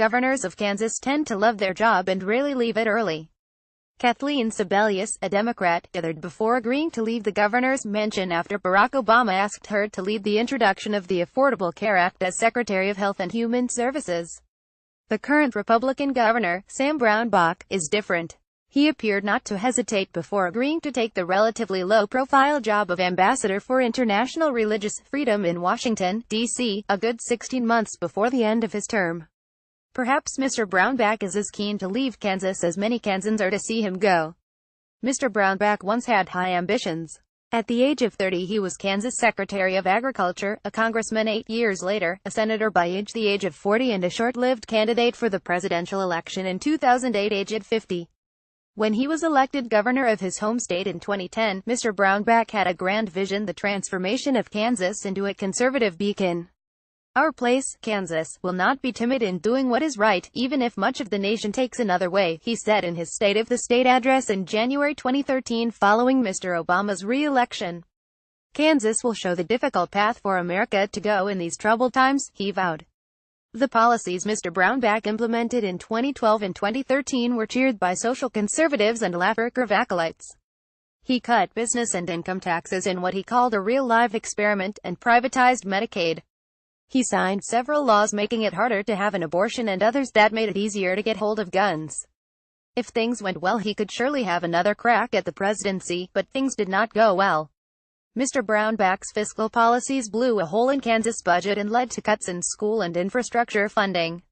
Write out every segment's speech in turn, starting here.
Governors of Kansas tend to love their job and rarely leave it early. Kathleen Sebelius, a Democrat, gathered before agreeing to leave the governor's mansion after Barack Obama asked her to lead the introduction of the Affordable Care Act as Secretary of Health and Human Services. The current Republican governor, Sam Brownback, is different. He appeared not to hesitate before agreeing to take the relatively low-profile job of Ambassador for International Religious Freedom in Washington, D.C., a good 16 months before the end of his term. Perhaps Mr. Brownback is as keen to leave Kansas as many Kansans are to see him go. Mr. Brownback once had high ambitions. At the age of 30 he was Kansas Secretary of Agriculture, a congressman 8 years later, a senator by the age of 40 and a short-lived candidate for the presidential election in 2008 aged 50. When he was elected governor of his home state in 2010, Mr. Brownback had a grand vision: the transformation of Kansas into a conservative beacon. Our place, Kansas, will not be timid in doing what is right, even if much of the nation takes another way, he said in his State of the State address in January 2013 following Mr. Obama's re-election. Kansas will show the difficult path for America to go in these troubled times, he vowed. The policies Mr. Brownback implemented in 2012 and 2013 were cheered by social conservatives and Laffer-Curve acolytes. He cut business and income taxes in what he called a real-life experiment, and privatized Medicaid. He signed several laws making it harder to have an abortion and others that made it easier to get hold of guns. If things went well he could surely have another crack at the presidency, but things did not go well. Mr. Brownback's fiscal policies blew a hole in Kansas' budget and led to cuts in school and infrastructure funding.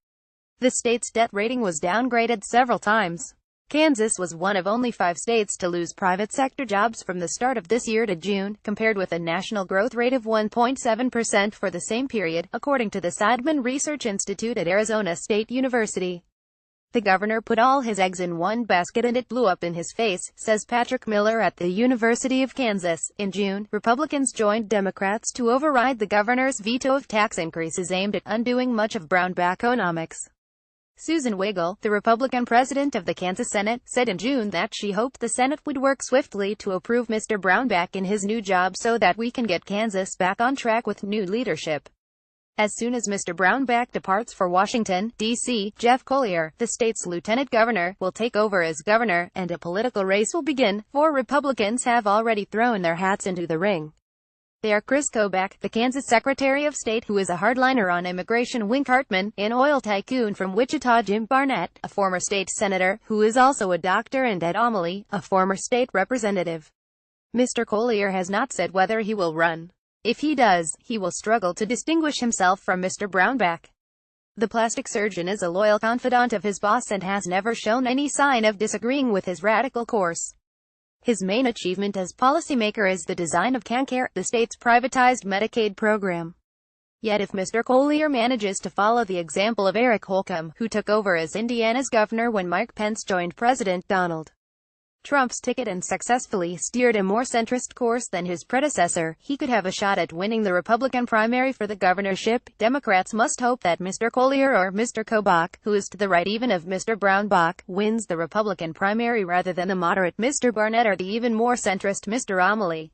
The state's debt rating was downgraded several times. Kansas was one of only 5 states to lose private sector jobs from the start of this year to June, compared with a national growth rate of 1.7% for the same period, according to the Sadman Research Institute at Arizona State University. The governor put all his eggs in one basket and it blew up in his face, says Patrick Miller at the University of Kansas. In June, Republicans joined Democrats to override the governor's veto of tax increases aimed at undoing much of Brownbackonomics. Susan Wiggle, the Republican president of the Kansas Senate, said in June that she hoped the Senate would work swiftly to approve Mr. Brownback in his new job so that we can get Kansas back on track with new leadership. As soon as Mr. Brownback departs for Washington, D.C., Jeff Collier, the state's lieutenant governor, will take over as governor, and a political race will begin. 4 Republicans have already thrown their hats into the ring. They are Chris Kobach, the Kansas Secretary of State who is a hardliner on immigration, Wink Hartman, an oil tycoon from Wichita, Jim Barnett, a former state senator, who is also a doctor, and Ed Amelie, a former state representative. Mr. Collier has not said whether he will run. If he does, he will struggle to distinguish himself from Mr. Brownback. The plastic surgeon is a loyal confidant of his boss and has never shown any sign of disagreeing with his radical course. His main achievement as policymaker is the design of KanCare, the state's privatized Medicaid program. Yet if Mr. Collier manages to follow the example of Eric Holcomb, who took over as Indiana's governor when Mike Pence joined President Donald Trump's ticket and successfully steered a more centrist course than his predecessor, he could have a shot at winning the Republican primary for the governorship. Democrats must hope that Mr. Collier or Mr. Kobach, who is to the right even of Mr. Brownback, wins the Republican primary rather than the moderate Mr. Barnett or the even more centrist Mr. Amelie.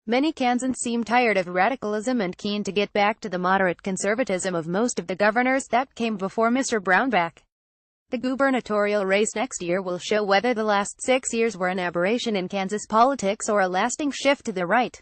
Many Kansans seem tired of radicalism and keen to get back to the moderate conservatism of most of the governors that came before Mr. Brownback. The gubernatorial race next year will show whether the last 6 years were an aberration in Kansas politics or a lasting shift to the right.